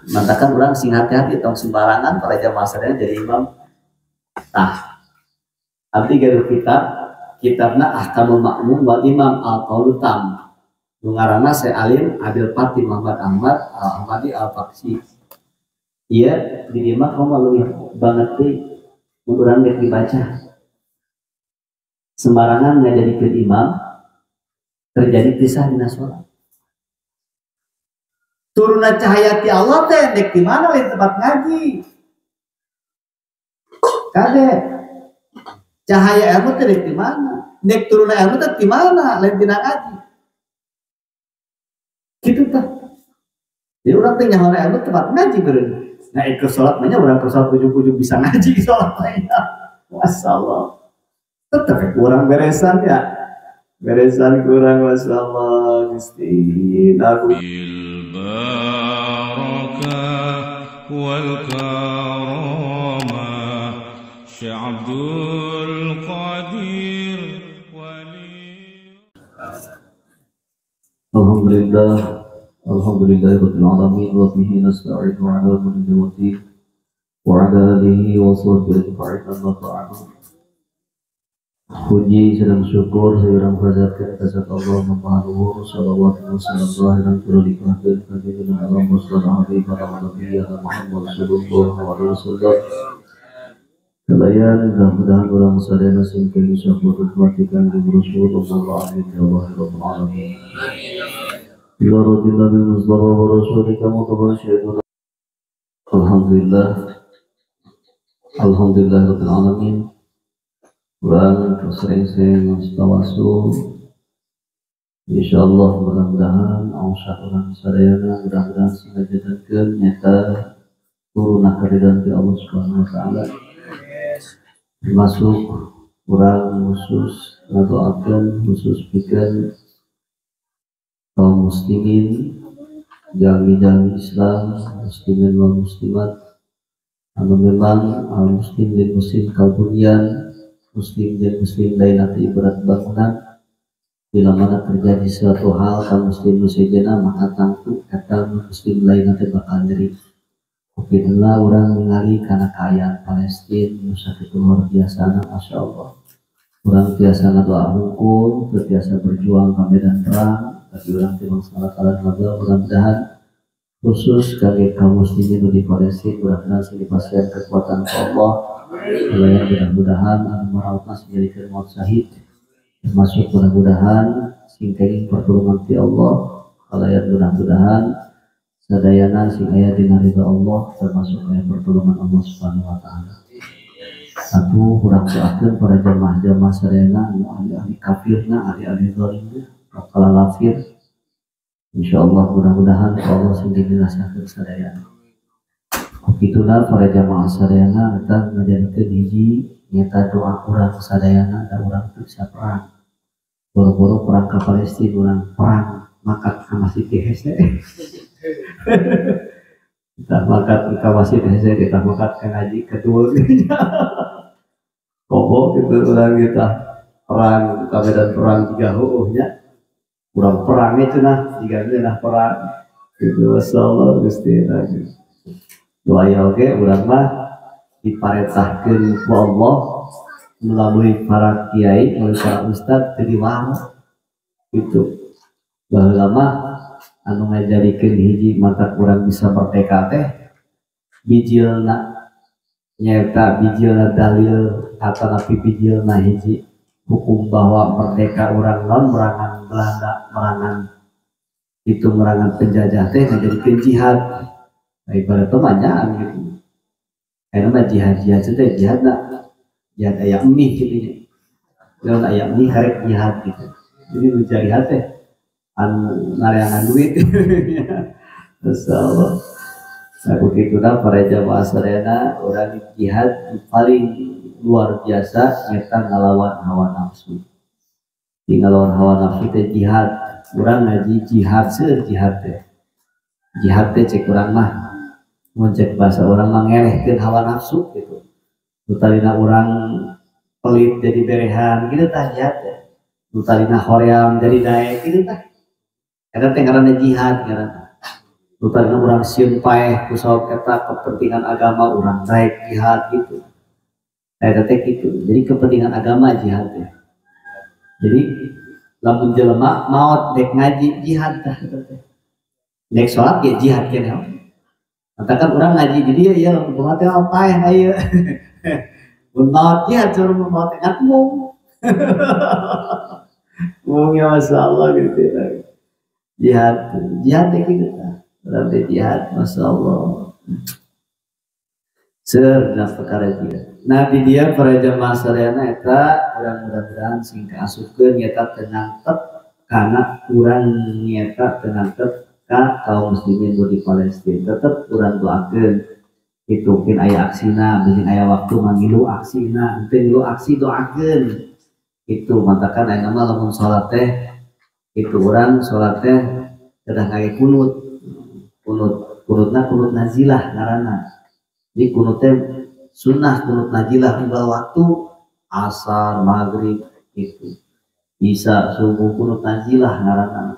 Mantakan orang sing hati-hati tong sembarangan para jamaah sadayana jadi imam. Tah, abdi gaduh kitabna Ahkamul Ma'mum wal Imam Al-Qaulu Tam. Nu ngaranna Syekh Alim Abil Fatih Muhammad Ahmad Al-Ahmadi Al-Faksi. Iya, di imam kamu lebih banget deh urang dek dibaca. Sembarangan ngajadikeun imam terjadi pisah dina salat. Turunna cahaya ti Allah teh dek di mana lain tempat ngaji. Kade cahaya ilmu teh dek di mana? Dek turunna ilmu teh di mana lain tina ngaji. Gitu tah. Jadi urang teh nyaho ilmu tempat ngaji beureun. Nah ikut sholat banyak orang ke sholat ujung-ujung bisa ngaji sholat banyak. Masyaallah. Tetap kurang beresan ya. Beresan kurang masyaallah. Gusti aku. Barakah wal karamah Syabdul Qadir wali. Alhamdulillah. Alhamdulillahirabbil alamin wa bihi nasta'inu 'ala al-umuri wa 'ala alihi wa sahbihi wa ta'ala. Puji sedang syukur seorang hadirat kepada Allah Subhanahu sallallahu alaihi wasallam dan kelikahkan Allah Mustafa Habib Nabi Muhammad sallallahu alaihi wasallam. Kalian mudah-mudahan orang sadaya sing bisa berkhidmatikan di Rasulullah alaihi wasallam. Ya Rasulullah bin Mustafa wa Rasulika mutabasyirun. Alhamdulillah. Alhamdulillah rabbil alamin. Wa sering-sering mustawasul. Insyaallah mudah-mudahan ausah urang sadayana mudah-mudahan singajadankeun nyata turunna karidan ti Allah Subhanahu wa taala. Termasuk urang khusus ngadoakeun khusus pikeun kaum muslimin, jami-jami Islam, muslimin wal muslimat, anu memang muslim dan muslim kalbunian, muslim dan muslim lain atau ibarat bangunan. Bila mana terjadi suatu hal kaum muslim muslimina maka tangtu kata muslim lain atau bakal nyeri. Mungkinlah orang mengali karena kaya Palestina, Nusa itu luar biasa, masya Allah. Orang biasa doa hukum, biasa berjuang ke medan perang. Tapi orang timang salat alat naga mudah-mudahan khusus kami kaum muslimin di Palestina mudah-mudahan sing dipaskan kekuatan Allah mudah-mudahan merawat nas menjadi maut syahid termasuk mudah-mudahan sing kenging pertolongan ti Allah halayan mudah-mudahan sadayana sing aya dina ridha Allah termasuk aya pertolongan Allah Subhanahu wa taala. Satu kurang doakeun para jamaah-jamaah sadayana anu ahli-ahli kafirna ahli-ahli zalimna kala lafir insyaallah mudah-mudahan Allah sendiri dirasakan sadayana. Begitulah para jamaah sadayana kita menjadikan hiji nyata doa kurang sadayana dan orang bisa perang. Boro-boro perang ke Palestina orang perang makat ke masjid hese. Kita makat ke masjid hese kita makat ke ngaji kedua. Kok gitu orang kita perang ke medan perang tiga huuhnya. Kurang perang itu nah, jika nah perang itu masalah Gusti lagi. Doa ya oke, urang mah diparetahkeun ku Allah melalui para kiai, melalui para ustad jadi waro itu. Baheula mah anu ngajadikeun hiji mata kurang bisa merdeka teh bijilna nyata bijilna dalil atau nabi bijilna hiji hukum bahwa merdeka orang non merangan Belanda merangan itu merangan penjajah teh ngajadikeun jihad. Nah, ibarat temannya gitu. Karena jihad itu jihad aya emih gitu. Kalau aya emih karek jihad gitu. Jadi mencari hati anu ngareangan duit. Masyaallah. Nah begitulah para jamaah sadayana orang jihad paling luar biasa nyata ngalawan hawa nafsu. Di ngalawan hawa nafsu teh jihad. Urang ngaji jihad jihad teh. Jihad teh cek urang mah mun cek bahasa orang mah ngelehkeun hawa nafsu gitu. Utalina urang pelit jadi berehan gitu tah jihad teh. Utalina hoream jadi daek gitu tah. Eta teh ngaranna jihad ngaranna. bukan orang sieun paeh kusawab eta kepentingan agama orang baik jihad gitu. Eta teh gitu. Jadi kepentingan agama jihad ya. Jadi lamun jelema maot dek ngaji jihad tah eta teh. Dek salat ya jihad keneh. Katakan orang ngaji di dia ya lamun kumaha teh paeh aya. Mun maot jihad suruh maot ngatmu. Ngomongnya masalah gitu ya. Jihad gitu kan. Berarti jihad, masya Allah. Serna perkara dia. Nah di dia para jamaah salehna eta urang mudah-mudahan sing kaasukeun nyata tenang tep karena urang nyata tenang tep ka kaum muslimin di Palestina tetep urang doakeun itu mungkin aya aksina, mungkin aya waktu mangilu aksina, mungkin ngilu aksi doakeun itu matakan aya nama lamun salat teh itu urang salat teh kedah kaya kunutna kunut nazilah ngaranna. Jadi kunut teh sunnah kunut nazilah unggal waktu asar maghrib itu bisa subuh kunut nazilah ngaranna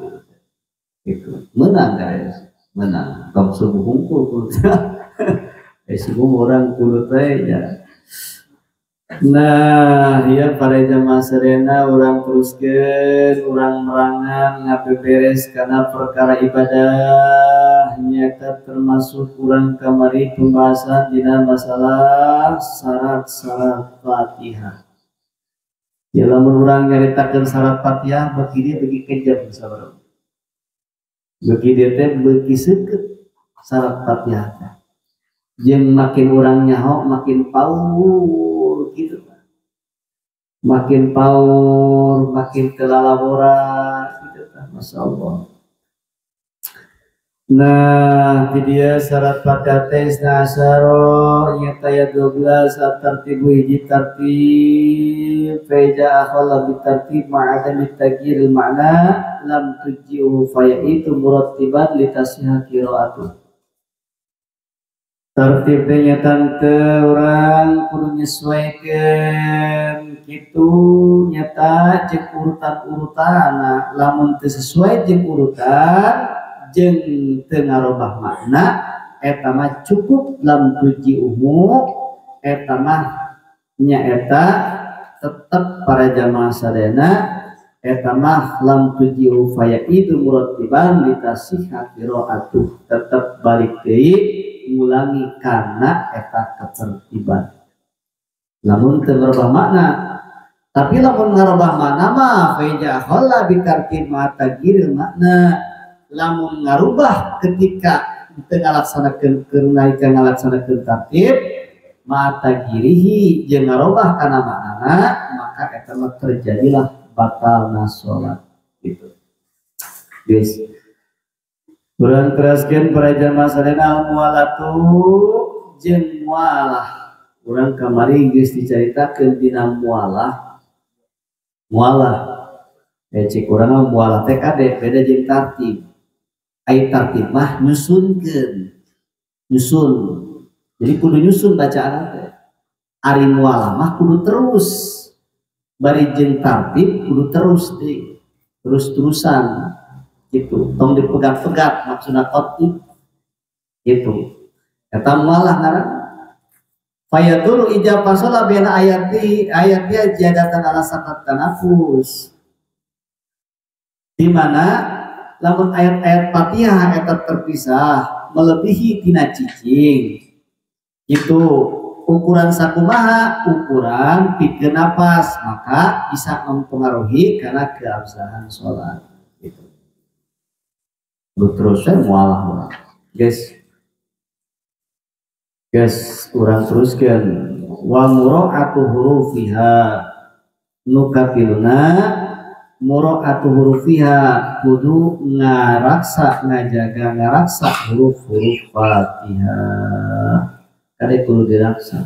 gitu. Menang guys, menang. Kalau subuh kumpul kunut subuh orang kunut teh ya. Nah, ya para jamaah serena orang teruskeun urang merangan ngabeberes karena perkara ibadah nyata termasuk urang kamari pembahasan dina masalah syarat-syarat Fatihah. Ya lamun urang nyaritakeun syarat Fatihah bagi dia bagi kejam saudara. Bagi dia teh beuki seukeut syarat Fatihah teh. Jeung makin urang nyaho makin paur gitu, makin paur, makin kelalabora gitu kan, masya Allah. Nah, di dia syarat Fatihah teh asaro nyata ya 12 tartibu hiji tartib faida akhala bi tartib ma'adam taghyir makna lam tujiu fa yaitu murattiban li tasihha qiraatuh. Tertibnya tante orang kudu nyesuaikan gitu nyata jeung urutan-urutan lamun teu sesuai jeung urutan jeung teu ngarobah makna eta mah cukup lam tuji umum eta mah nyaeta tetep para jamaah sadayana eta mah lam tuji ufaya itu murattiban litasihha qiraatuh tetep balik deui ngulangi karena eta ketertiban. Lamun teu ngarobah makna, tapi lamun ngarobah makna mah faida khalla bi tartib ma taghyiril makna. Lamun ngarubah ketika teu ngalaksanakeun keurnaika ngalaksanakeun tartib ma taghyirihi jeung ngarobah kana maknana maka eta mah terjadilah batalna salat gitu. Guys, urang teraskeun para jamaah sadayana mualatu jeung mualah. Urang kamari geus dicaritakeun dina mualah. Mualah. Cek urang mualah teh kade beda jeung tartib. Ai tartib mah nyusunkeun. Nyusun. Jadi kudu nyusun bacaan teh. Ari mualah mah kudu terus. Bari jeung tartib kudu terus deui. Terus-terusan. Gitu, tong dipegat-pegat maksudna qat'i gitu. Eta mualah ngaran. Fayadulu ijabah shalah baina ayati jadatan ala sakat tanafus. Di mana lamun ayat-ayat Fatihah eta terpisah melebihi tina cicing. Itu ukuran sakumaha ukuran pikeun napas maka bisa mempengaruhi karena keabsahan salat. Terus saya mualah guys urang teruskan wa mura'atu hurufiha nukapiluna mura'atu hurufiha kudu ngajaga ngaraksa huruf-huruf Fatihah kade kudu diraksa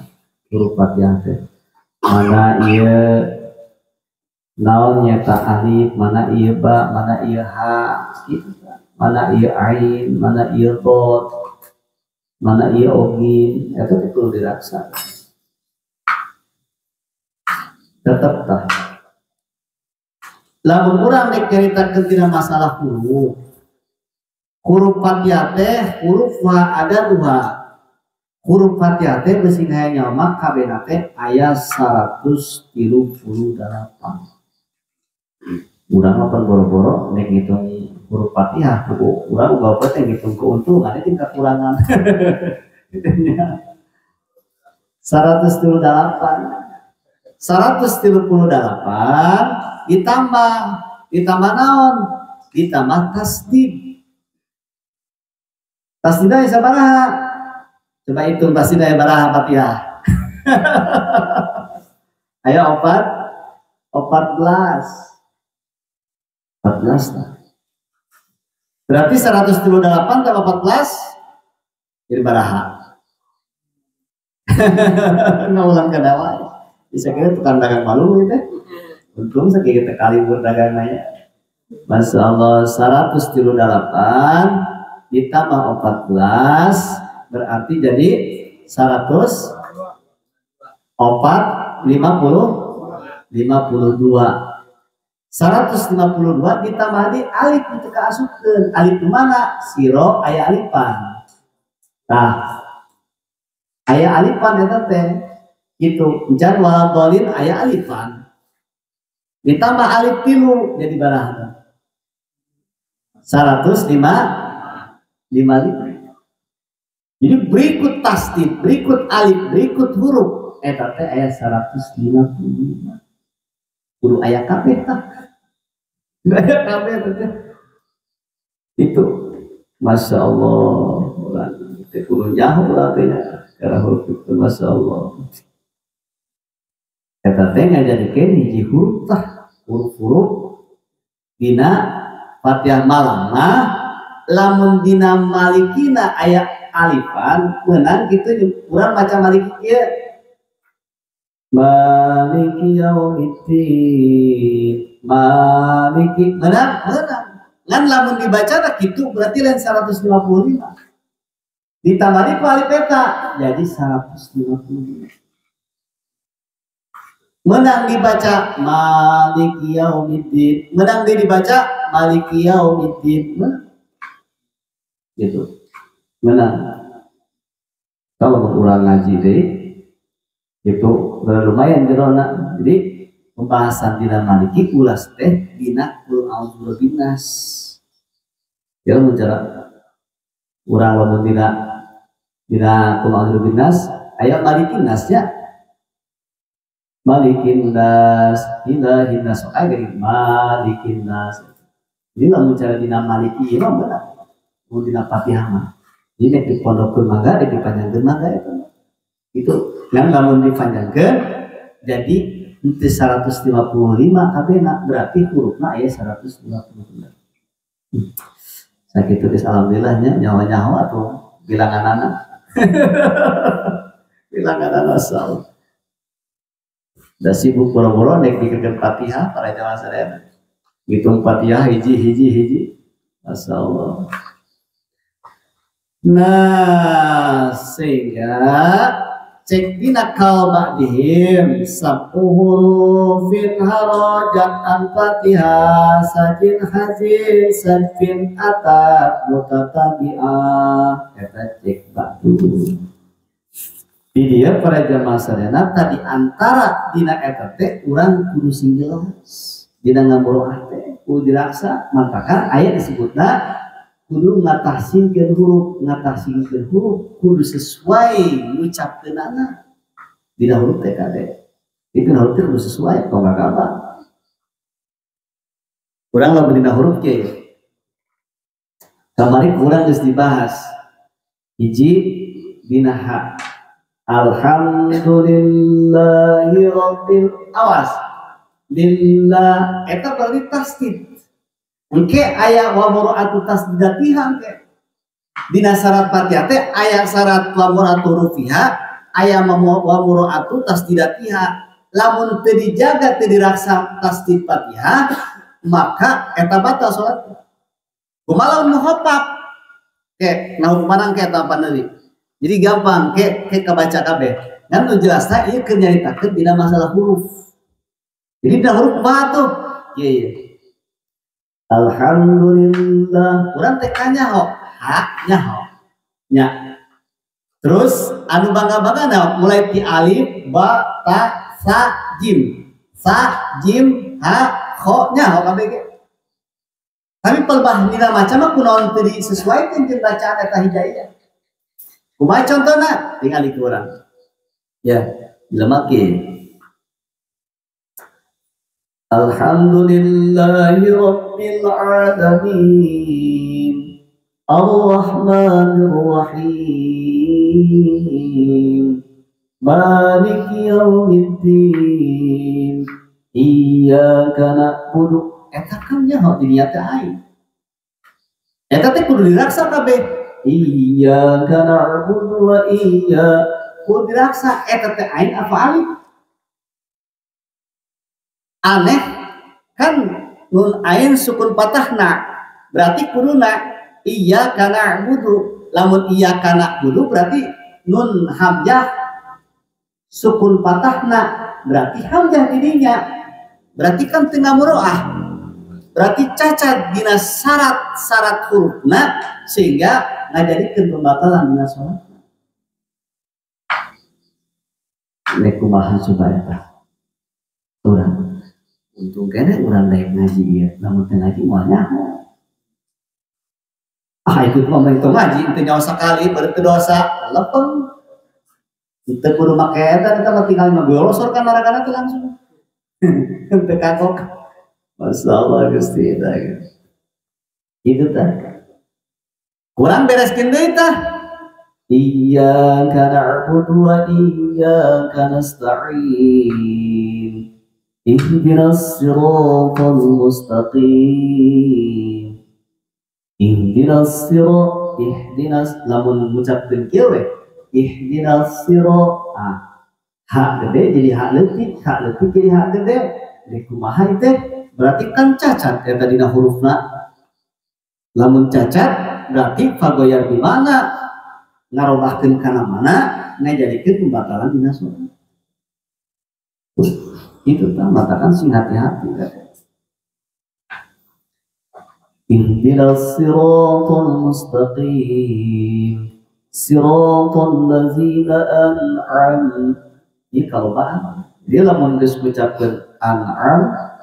huruf Fatihah teh mana ieu naon nyata alif mana ieu ba mana ieu ha gitu. Mana iya ain, mana iya dot, mana iya ogin, itu perlu diraksa. Tetap tah. Lamun urang nek caritakeun tina masalah huruf, huruf Fatihah teh huruf wa ada dua. Huruf Fatihah teh beusi nyawa kabehna teh aya 138. Urang apa boro-boro nek ngitung huruf Fatihah kudu urang uga teh ngitung keuntungan itu kekurangan. Gitu nya. 138 ditambah naon? Ditambah tasdid. Tasdidnya sabaraha? Coba hitung tasdidnya baraha Fatihah. Ayo 14 lah. Berarti 138 tambah 14 jadi baraha. Ngulang kadawai. Bisa kira tukang dagang malu gitu. Untung sakit kali berdagang nanya. Masya Allah 138 ditambah 14 berarti jadi 152 ditambah di alif itu keasukeun. Alif itu mana? Siro aya alifan. Nah, aya alifan eta teh itu jan waladolin aya alifan. Ditambah alif tilu jadi baraha. 155. Jadi berikut tasdid, berikut alif, berikut huruf eta teh aya 155. Kudu aya kabeh tah. Aya kabeh teh. Itu Masya Allah. Itu kudu nyaho lah teh cara huruf itu Masya Allah. Eta teh ngajadikeun hiji huruf tah, huruf-huruf dina Fatihah malam lamun dina malikina aya alifan meunang kitu urang maca maliki kieu maliki yaumiddin maliki meunang ngan lamun dibaca tak kitu berarti lain 155 ditambah ku alif eta jadi 155 menang dibaca maliki yaumiddin menang dibaca maliki yaumiddin gitu menang. Kalau kurang ngaji deh itu lumayan jerona. Jadi pembahasan dina maliki ulas teh dina kul a'udzu binas ya mencara urang lamun dina kul a'udzu binas aya maliki nasnya malikin nas ilahin nas agri malikin nas. Jadi lamun cara dina maliki mah benar mun dina Fatihah mah ini nek dipondokkeun mangga nek dipanjangkeun mangga itu yang lamun dipanjangkeun jadi itu 155 kabehna berarti hurufna aya 155. Sakitu geus alhamdulillahnya nyawa-nyawa atau bilanganana. Bilanganana asal. Da sibuk boro-boro nek dikeun Fatihah para jamaah sadaya. Ngitung Fatihah hiji. Masyaallah. Nah, sehingga cek dina kalbadihim sab'uhurufin harajat al-Fatihah sajin hazin sadfin atat mutatabi'ah kata cek batu di dia para jamaah sadayana tadi antara dina eta teh urang kudu sing jelas dina ngaboroah teh kudu diraksa maka aya disebutna kudu ngatahsingkeun huruf kudu sesuai ngucapkeunana dina huruf teh kade itu huruf teh kudu sesuai tong kagaba urang lamun dina huruf ge kamari kurang geus dibahas hiji dina ha alhamdulillahi rabbil awas lillah eta berarti tasdid engke aya wa mura'atu tasdidatiha engke dina syarat Fatihah teh aya syarat wa mura'atu rufiha aya wa mura'atu tasdidatiha lamun teu dijaga teu diraksa tasdid Fatihah maka eta batal salat kumaha lamun muhaffaf ke nahu kumanang ke eta apa deui jadi gampang ke kabaca kabeh dan nu jelasna ieu keur nyaritakeun dina masalah huruf jadi dina huruf kumaha tuh iya Alhamdulillah urang teh kanyaho ha nyaho nya terus anu bangga-bangga mulai ti alif ba ta sa jim ha kho nyaho kabeh ge tapi pelbah dina maca mah kunaon teu disesuaikeun jeung bacaan eta hijaiyah kumaha contohna tinggal di urang ya dilemake Alhamdulillahi Rabbil Alamin Ar-Rahmanir Rahim Maliki Yaumiddin Iyyaka na'budu eta kan nyaho di dieu teh aing eta teh kudu diraksa kabeh iyyaka na'budu wa kudu diraksa eta teh aing apa alif aneh kan nun ain sukun patahna berarti kuduna iyyaka na'budu lamun iyyaka na'budu berarti nun hamzah sukun patahna berarti hamzah didinya berarti kan tengah muroah berarti cacat dina syarat hurufna sehingga ngajadikeun pembatalan dina salat nek kumaha coba eta urang untung kene urang daek ngaji ieu lamun teu ngaji moal nyaho ikut pemerintah ngaji teu nyaho sakali beureut dosa lepeng teu kudu make eta mah tinggal ngagolosor kan naragana teh langsung teu kagok masyaallah Gusti eta itu tah kurang bereskeun deui tah iyyaka na'budu wa iyyaka nasta'in ihdinas siratal mustaqim ihdinas lamun ngucapkeun kieu we ihdinas hak gede jadi hak leutik jadi hak gede deui kumaha teh berarti kan cacat eta dina hurufna lamun cacat berarti fagoyar di mana ngarobahkeun kana mana ngajadikeun pembatalan dina salat itu tah matakan sing hati-hati ihdinas siratal mustaqim siratal ladzina an'am ieu kalobaan dia lamun geus ngucapkeun an'am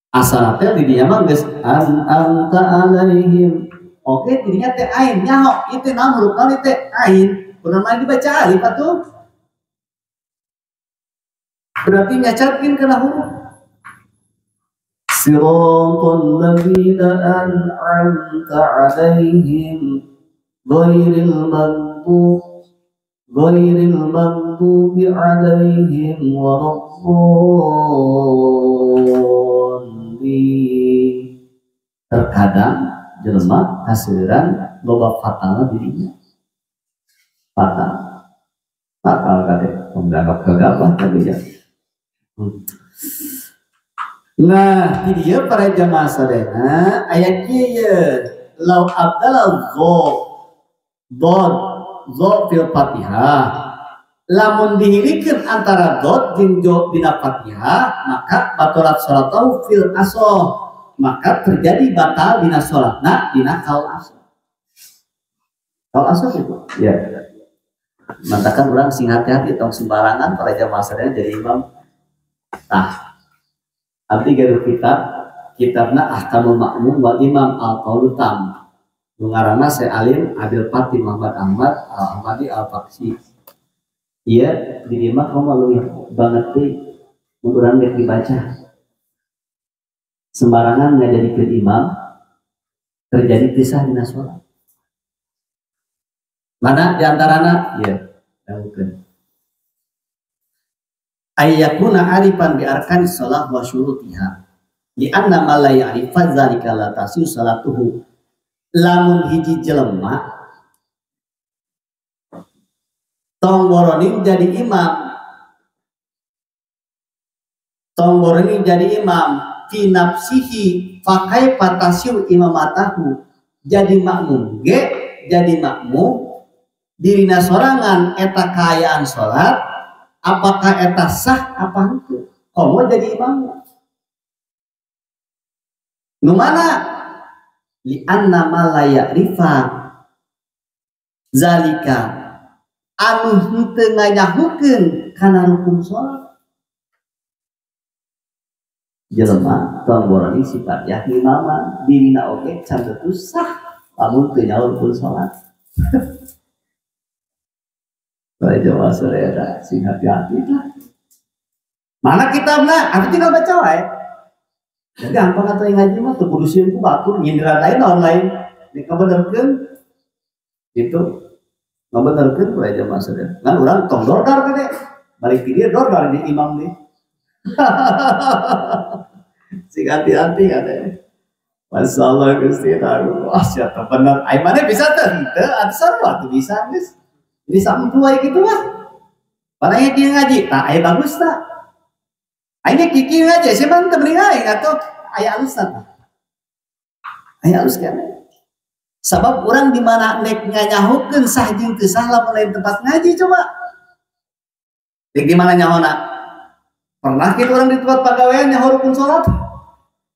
asalna teh di dieu mah geus an'amta alaihim oke dirinya teh ain nyaho ieu teh naon huruf kali teh ain kunaon mah dibaca alif atuh berarti nyacatkeun kana huruf siratal ladzina an'amta 'alaihim ghairil maghdubi 'alaihim waladdallin terkadang jelema kaseuran loba fatalna dirinya fatal kade menggagap-gagap tadi ya. Nah, di dia para jamaah sadayana ayat kieu law abdalal zo fil Fatihah lamun dihirikeun antara dot jeung jo dina Fatihah maka batalat salatahu fil asoh maka terjadi batal dina salatna dina kaul asoh itu ya mantakan urang sing hati-hati tong sembarangan para jamaah sadayana jadi imam abdi gaduh kitabna Ahkamul Ma'mum wal Imam al-Qaulu Tam nu ngaranna Syekh Alim Abdul Fatih Muhammad Ahmad Al-Ahmadi Al-Faksi ieu di dieu mah komo leuwih banget teh mun urang geus dibaca sembarangan ngajadikeun imam terjadi pisah dina salat mana diantarana ya dawukeun ayyakuna arifan bi arkanis shalah wa syurutiha li anna ma la ya'rifa dzalika la tasih salatuhu lamun hiji jelema tong boroning jadi imam fi nafsihi fa kaifa tasih imamatahu jadi makmum dirina sorangan eta kaayaan salat apakah eta sah apa henteu komo jadi imam Nu mana li anna ma la ya'rifa zalika anu henteu ngayahukeun kana rukun salat. Jelema tongborani sifat yakni mama dirina oge can teu sah lamun teu nyaho rukun salat. Bae Jawa Serera sing hati-hati lah. Mana kitabna? Aku tinggal baca wae. Jadi gampang atau yang ngaji mah teu kudu sieun ku batur nyindiran lain naon lain. Dikabenerkeun itu ngabenerkeun bae Jawa Serera. Ngan urang tong dordar kade. Balik ke dia dordar di imam nih. Sing hati-hati katanya. Masyaallah Gusti tahu. Wah, siapa bener. Ai mana bisa teu? Teu ansor waktu bisa geus. Jadi sampu aya kitu mah. Pananya dia ngaji, tah aya bagus tah. Aing kiki ngaji, siapa teu beli aing atuh aya alusan tah. Aya alus kan. Sabab orang di mana nek nganyahukeun sah jeung teu sah lamun lain tempat ngaji coba. Di mana nyahona? Pernah kita orang di tempat pagawean yang huruf sholat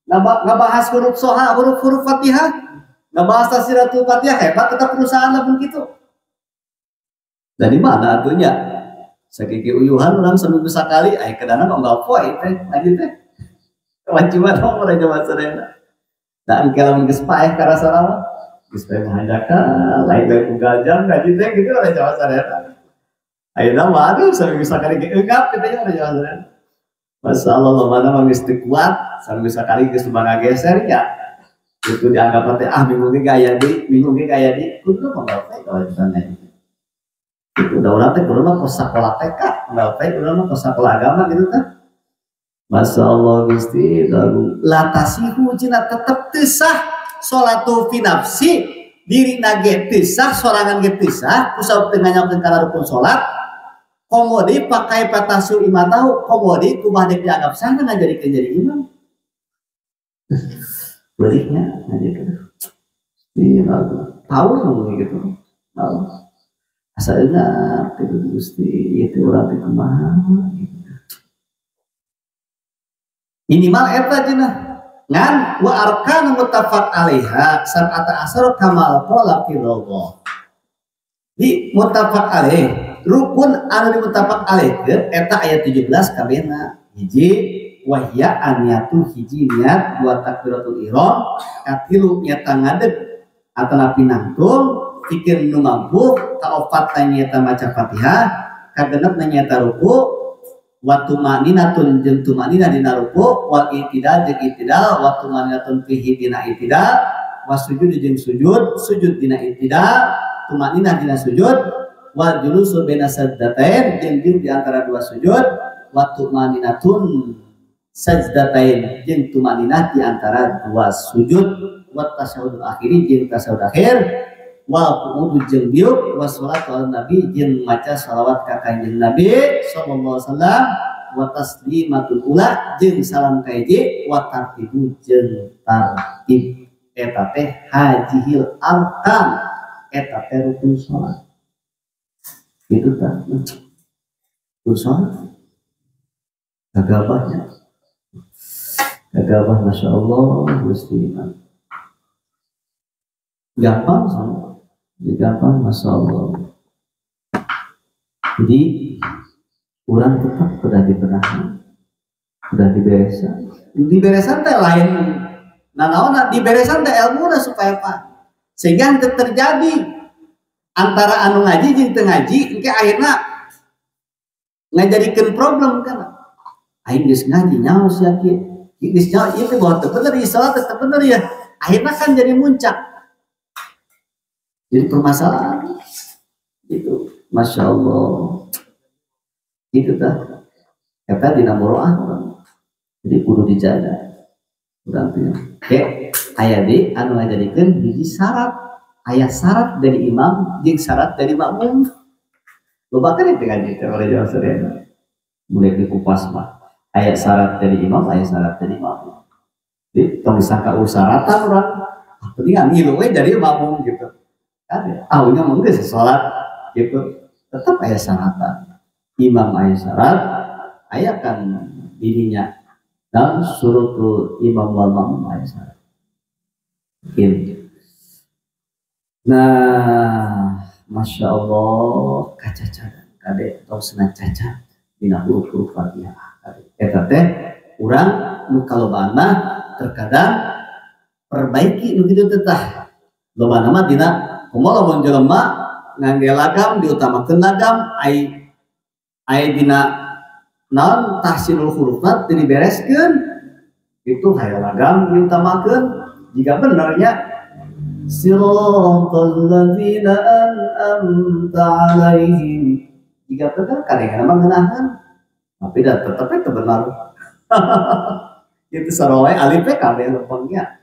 ngebahas huruf soha, huruf Fatihah, ngebahas tasiratul Fatihah, hebat kita perusahaan lah pun gitu. Dan di mana atunya? Sakiki uyuhan orang seminggu sekali, kadang kok nggak poin teh, aja teh. Kewajiban orang orang Jawa Serena. Dan kalau mengespaeh karena salah, gespaeh mengadakan, lain dari pengajam, gaji teh gitu orang Jawa Serena. Akhirnya waduh seminggu sekali enggak kita orang Jawa Serena. Masya Allah, mana mengisi kuat, sampai sekali ke sebagai geser ya, itu dianggap nanti minggu ini gaya di, kudu mengalpai kewajibannya. Itu udah orang teh kudu mah ke sekolah TK, mengalpai kudu mah ke sekolah agama gitu kan. Masya Allah Gusti, lalu latasihu cina tetap tisah, sholatu fi nafsi, diri nage tisah, sorangan ge tisah, usah tengahnya karena rukun sholat. Komodi pakai patasu imam tahu, komodi kubah dek dianggap sana nggak jadi imam. Baliknya aja gitu. Iya, tahu ngomong gitu. Tahu. Asalnya itu Gusti itu orang itu mah. Minimal eta cenah. Ngan wa arkan muttafaq alaiha sab'ata asar kamal qala fi Allah. Di muttafaq alaih rukun anu dimutafaq alaihkeun eta ayat 17 kabehna hiji wahya aniatu hiji niat dua takbiratul ihram katilu nyata ngadeg atana pinangtung pikir nu mampu kaopat nyata maca Fatihah kagenep nyata ruku wa tumaninatun jeung tumanina dina ruku wal itidal jeung itidal wa tumaninatun fihi dina itidal wa sujud jeung sujud dina itidal tumanina dina sujud wal julusu baina sajdatain jeung di antara dua sujud wa tumaninatun sajdatain jeung tumaninah di antara dua sujud wa tasyahudul akhiri jeung tasyahud akhir wa qu'udu jeung diuk wa sholatu ala nabi jeung maca shalawat ka kanjeng Nabi sallallahu alaihi wasallam wa taslimatul ula jeung salam kaiji wa tartibu jeung tartib eta teh hajihil arkan eta teh rukun salat. Itu kan urusan gagabahnya gagabah Masya Allah Gusti gampang sama gampang Masya Allah. Jadi orang tetap sudah dibenahi sudah diberesan teh lain nanaona diberesan teh ilmu supaya apa sehingga terjadi antara anu ngaji jeung teu ngaji engke akhirna ngajadikeun problem kan aing geus ngaji nyaho sia kieu geus nyaho ieu teh bahwa teu bener ieu salat teh bener ya akhirna kan jadi muncak jadi permasalahan itu Masya Allah itu tah eta dina muroah jadi kudu dijaga berarti oke aya di anu ngajadikeun hiji syarat ayat syarat dari imam jeung syarat dari makmum. Loba kan itu ngaji teh oleh Jawa Serena. Mulai dikupas mah. Ayat syarat dari imam, ayat syarat dari makmum. Jadi tong disangka syaratan urang. Penting ngilu we dari makmum gitu. Kan aunya mah geus salat gitu. Tetap ayat syaratan. Imam ayat syarat, ayat kan dirinya dan surutul imam wal makmum ayat syarat. Mungkin. Nah, masya Allah, kacacadan kade atau senang cacat dina huruf-huruf Fatihah. Eta teh urang nu kalobana terkadang perbaiki nu kitu teh tah. Lobana mah dina kumaha lamun jelema ngangge lagam diutamakeun lagam ai dina naon tahsinul hurufna teu dibereskeun. Itu hayang lagam diutamakeun jika benernya siratal ladzina an'amta 'alaihim. Jika bener kadang-kadang mengenahan tapi dah tetep itu benar. Itu sarowe alif kabeh lempengnya.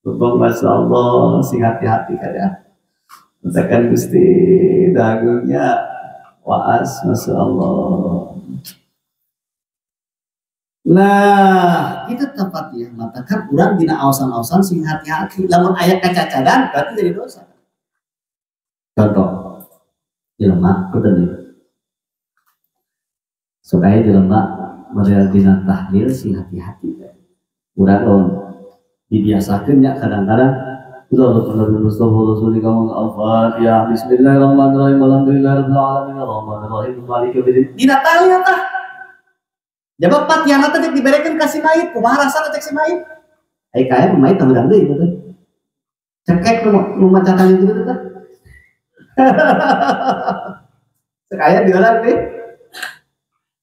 Lempeng masyaallah sing hati-hati kada. Tekan Gusti dagunya waas masyaallah. Nah, itu tempat ya matakan kurang dina awasan-awasan sing hati-hati. Lamun aya kacacadan berarti jadi dosa. Contoh, jelema kudu supaya jelema model dina tahlil sing hati-hati. Urang lamun dibiasakeun nya kadang-kadang Al-Fatihah Bismillahirrahmanirrahim Alhamdulillahirabbil alamin arrahmanirrahim maliki yaumiddin. Dina tahlil tah jabab Fatihah teh diberekeun ka si mayit, kumaha rasana cek si mayit? Ai kae mayit tah urang deui betul. Cekek nu maca tahlil kitu teh. Sekaya diulang deh.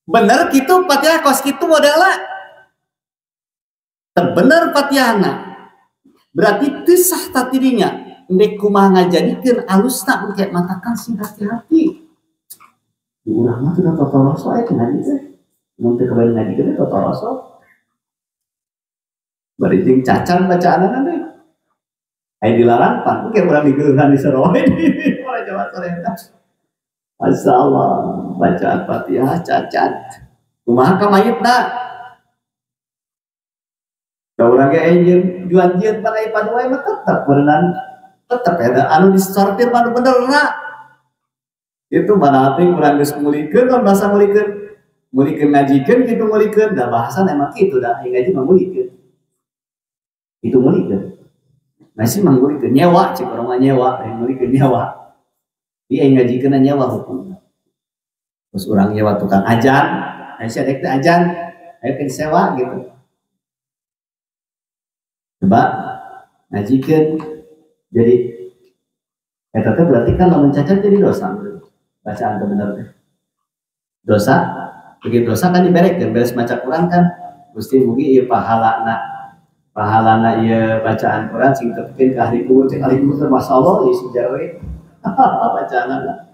Bener kitu Fatihah kos kitu modelna. Teu bener Fatihahna. Berarti teu sah tatirinya. Endek kumaha ngajadikeun alusna engke matakan sing hati-hati. Urang mah teu totoroso aya ngaji teh. Mun teu kebayang ngaji teh totoroso. Bari jeung cacan bacaanna teh. Aya dilarang pan engke urang digeuleuhan di sarowe di Jawa sore. Masyaallah bacaan Fatihah cacat. Kumaha ka mayitna? Da urang ge enjeun juan-jieun pan aya paduai mah tetep berenang tetep ya anu disortir mah benerna. Itu mana teh urang geus ngulikeun lamun bahasa ngulikeun ngajikeun kitu ngulikeun da bahasan emang kitu da ngaji mah ngulikeun. Itu ngulikeun. Masih mah ngulikeun nyewa cik urang mah nyewa, ngulikeun nyewa. Dia ngajikeun nyewa hukum. Terus orang nyewa tukang ajan, ayo sedek teh ajan, ayo ke sewa gitu. Coba ngajikeun jadi eta teh berarti kan lamun cacat jadi dosa. Bacaan teh bener teh. Dosa, begitu dosa kan diberekeun, beres maca Quran kan Gusti mugi ieu pahalana ieu bacaan Quran sing tepikeun ka ahli kubur, cek ahli kubur masyaallah ieu sejarah we. Bacaanna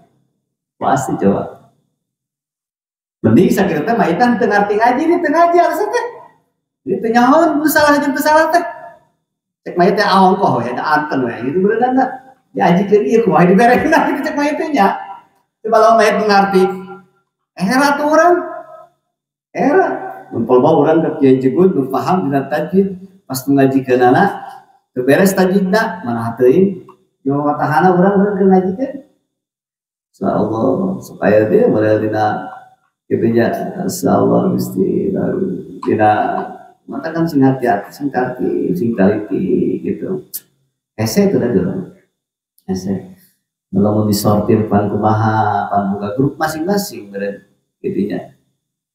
pasti coba. Mending sakit teh maitan teu ngarti ngaji ni teu ngaji alasan teh. Jadi teu nyahoan nu salah jeung teu salah teh. Cek mayit teh ongkoh ya da anten we gitu beunang da. Diajikeun ieu kumaha diberekeun kitu cek mayit teh nya. Coba lamun mayit ngarti. Era tuh urang. Era mumpul bae urang ke kieu jegut nu paham dina tajwid pas ngajikeunana teu beres tajwidna mana teuing. Yo watahana urang ngajikeun. Insyaallah supaya dia model dina kieunya insyaallah Gusti dina matakan sing hati-hati sing karti sing taliti gitu. Hese itu dah dulu. Hese. Kalau mau disortir pan kumaha, pan buka grup masing-masing beren gitunya.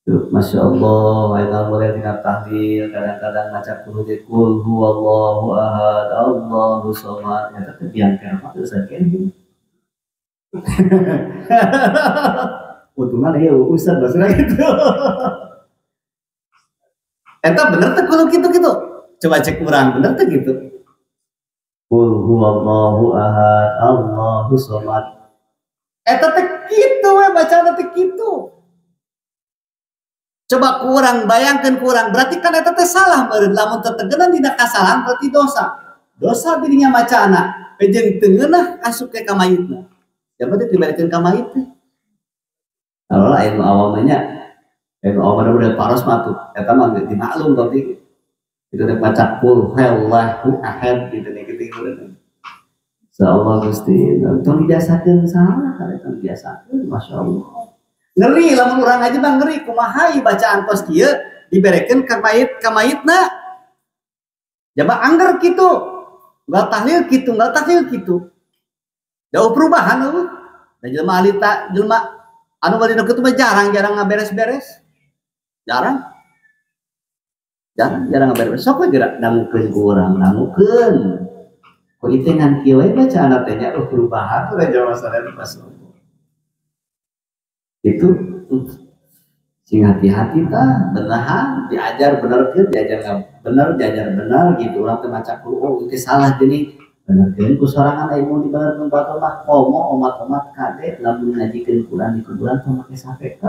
Grup masyaallah ayeuna mulai dina tahlil kadang-kadang ngaca qul huwallahu ahad Allahu samad eta teh biangkeun apa teu sakeun gitu. Untungna ieu ustaz basna gitu. Eta bener teh kudu kitu-kitu. Coba cek urang bener teh gitu. Qul huwallahu ahad Allahu samad. Eta teh kitu we bacaan teh kitu. Coba kurang bayangkan kurang berarti kan eta teh salah meureun lamun teu tegenan dina kasalahan berarti dosa. Dosa dirinya macaana jeung teu ngeunah asup ke ka mayitna. Siapa teh dibarekeun ka mayit teh? Kalau ilmu awamnya ilmu awam udah paros mah tuh eta mah geus dimaklum tapi itu rek maca qul huwallahu ahad gitu nih gitu. Insyaallah Gusti tong biasakeun salah kada tong biasakeun masyaallah. Ngeri lamun urang aja bang ngeri kumaha bacaan tos kieu diberekeun ka mayitna. Jaba angger kitu. nggak tahlil gitu jauh perubahan lu dan jelma alita jelma anu bari deket mah jarang ngaberes-beres jarang ngaberes sok gerak dangukeun ku urang dangukeun kok itu ngan kieu we baca anak teh nya perubahan tuh aja masalah pas itu sing hati-hati tah benahan diajar bener ke diajar bener gitu urang teh maca oh itu salah gini benerkeun ku sorangan aya mau dibenerkeun batur mah komo omat-omat kade lamun ngajikeun Quran di kuburan teh make sape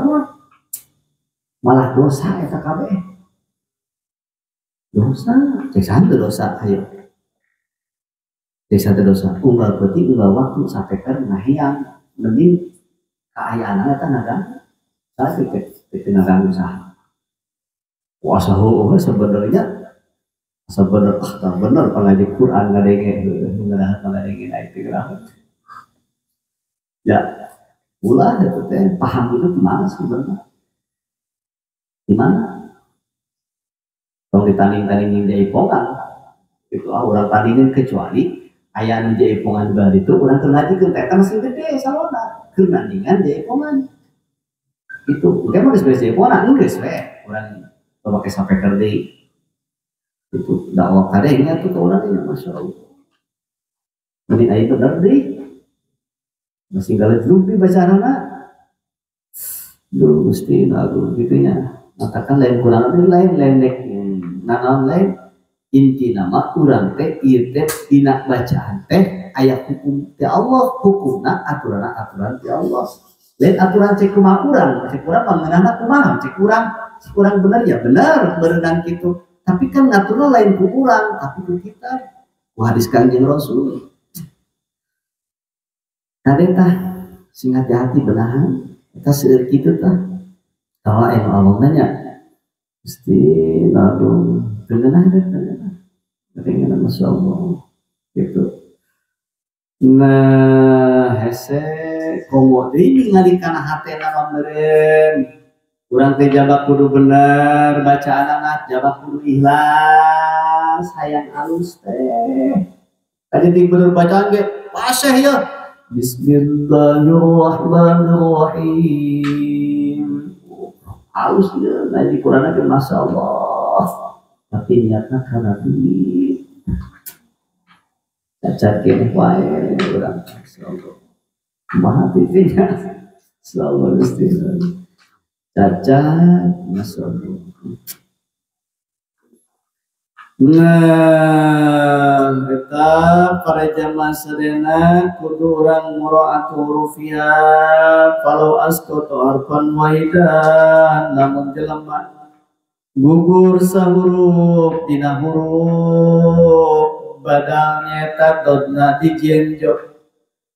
malah dosa eta kabeh dosa cek santu dosa ayo cek santu dosa unggal peuting unggal waktu sapeker ngahiang mending kaayaan eta naga sae itu nagang usaha puasa heueuh sebenarnya bener pengaji Quran ngadenge itu geura ya ulah itu teh paham itu gimana sebenarnya gimana kalau ditanding-tandingin jaipongan itu orang tandingin kecuali aya nu jaipongan bari itu urang keur ngajikeun teh eta masih gede salona keur nandingan jaipongan itu udah mau disebut jaipongan geus we urang pakai sapeker deui itu dakwah kadenya tuh ke urang nya masyaallah mending aya bener deui masih galejlug di bacaanana duh Gusti nagu gitunya matakan lain kurang lain dek naon lain inti nama urang teh ieu teh dina bacaan teh aya hukum ti Allah hukumna aturan ti Allah lain aturan cek kumaha urang mangeunahna kumaha cek urang bener ya bener berenang gitu tapi kan ngaturna lain ku urang tapi ku kita ku hadis Kanjeng Rasul kade tah sing hati-hati benahan eta seueur kitu tah tawa anu Allah nanya Gusti nadu dengeunah dengeunah masyaallah gitu nah hese komo deui ningali kana hatena mah meureun urang teh jaga kudu bener bacaanna jaga kudu ikhlas hayang alus teh tadi ting bener bacaan ge fasih ya Bismillahirrahmanirrahim halus ya ngaji Quran ge masyaallah tapi niatna karena duit cacat kene wae urang masyaallah kumaha tidinya selalu Gusti cacat masyaallah nah eta para jamaah sadena kudu urang muraatu hurufiha kalau asqatu harfan wahidan namun jelema gugur sahuruf dina huruf badalnya eta dodna dijieun jo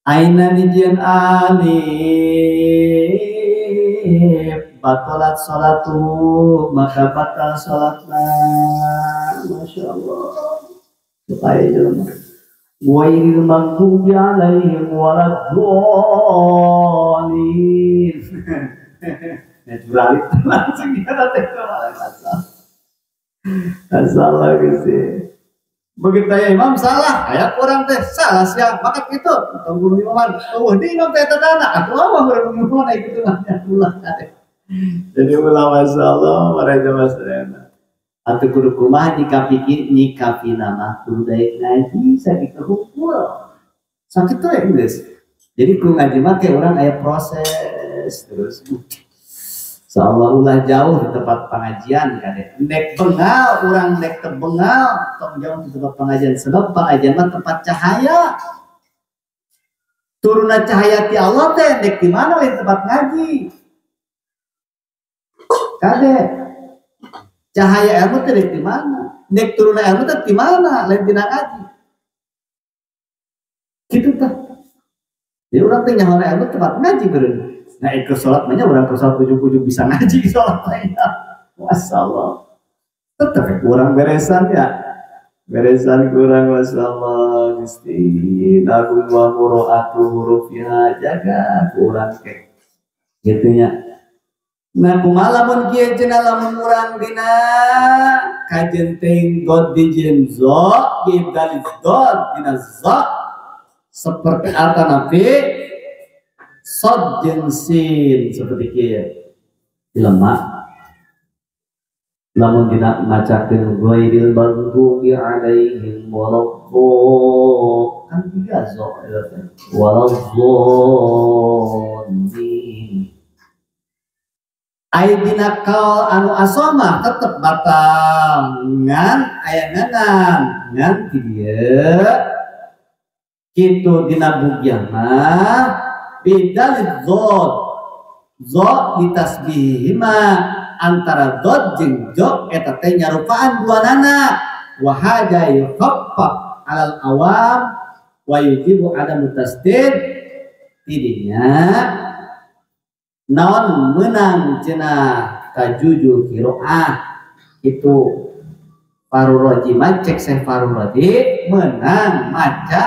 aina dijieun alif batalat salatu maka batal salatna masyaallah supaya jelema wairil maghdubi alaihim waladdallin naturalita langsung kita teh salah Gusti begitu ya imam salah aya orang teh salah sia maka kitu guru imaman di imam teh tadana aku mah urang mun kitu mah ulah teh jadi ulama masyaallah mereka masyaallah atau kudu kumaha nyikapi nama kudu daek ngaji sakitu hukul sakitu ya geus jadi kudu ngaji mah teh urang aya proses terus seolah ulah jauh di tempat pengajian kade nek bengal urang nek tebengal tong jauh di tempat pengajian sebab pengajian mah tempat cahaya turunna cahaya ti Allah teh nek di mana lain tempat ngaji kade cahaya ilmu teh di mana nek turunna ilmu teh di mana lain dina ngaji kitu tah jadi urang teh nyaho ilmu tempat ngaji beureun nah ikut sholat banyak orang ke sholat ujung-ujung bisa ngaji sholat lainnya masyaallah tetap kurang beresan ya beresan kurang masyaallah Gusti nagu wa qiraatu hurufnya jaga kurang ke gitunya nah kumaha lamun kieu cenah lamun urang dina kajenting dot dijin zo bidal dot dina za seperti arta nabi sod jensin seperti kia dilemak lamun dina macakeun ghairil maghdubi alaihim waladhdallin kan tiga zo waladhdallin ai dina kal anu asoma tetep batal ngan aya ngan ngan kieu kitu dina bugyana bidal zo ditasbihima antara dot jeung jo eta teh nyarupaan duanana wa hada yukhaffa alal awam wa yujibu ada mutasdid tidinya naon menang cenah kajuju qiraah itu Faruroji macek Syekh Faruroji menang maca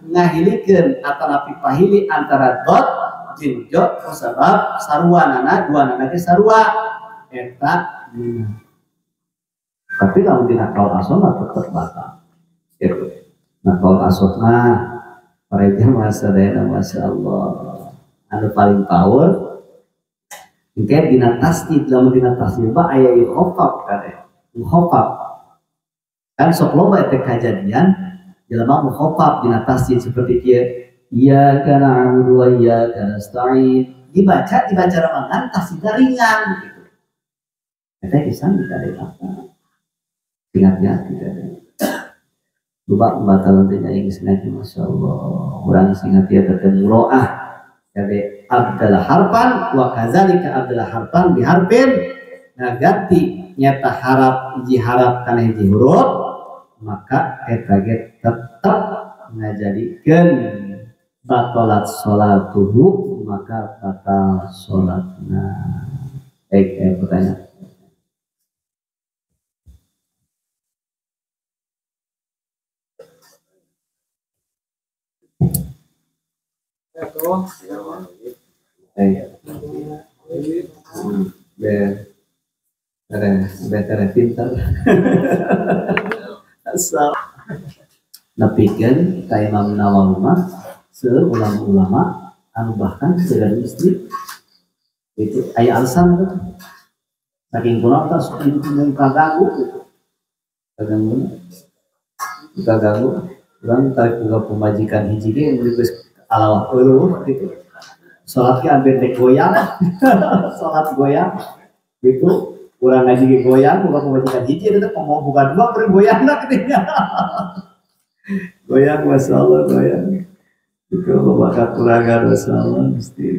ngahilikeun atanapi pahili antara dot jeung jo kusabab saruanana duanana ge sarua eta menang. Tapi lamun dina kaul asona tetep batal gitu. Nah kaul asona para jamaah sadayana masyaallah anu paling power mungkin dina tasdid lamun dina tasdid ba aya yukhafaf kan mukhafaf kan sok loba eta kajadian jelema mukhafaf dina tasdid seperti kieu iyyaka na'budu wa iyyaka nasta'in dibaca ramangan tasdid ringan gitu eta kisan dikade apa ingat-ingat kita lupa batalan teh nya geus ngaji masyaallah urang singat ieu teh muroah jadi abdal harpan wa kadzalika abdal harpan bi harfin ganti nyata harap hiji harap kana hiji huruf maka eta ge tetep ngajadikeun batalat salatuhu maka batal salatna. Pertanyaan beres pintar asal napikeun ka Imam Nawawi mah seueur ulama-ulama anu bahkan dengan istri itu aya alasan tuh saking kunaon tah sok kaganggu gitu kaganggu urang tarik boga pemajikan hiji ge geus alawah eueuh gitu salat ge ambe teh goyang salat goyang gitu urang ngaji ge goyang boga pemajikan hiji eta teh mau boga dua beureum goyangna geuning goyang masyaallah goyang itu bakat ulaga masyaallah mesti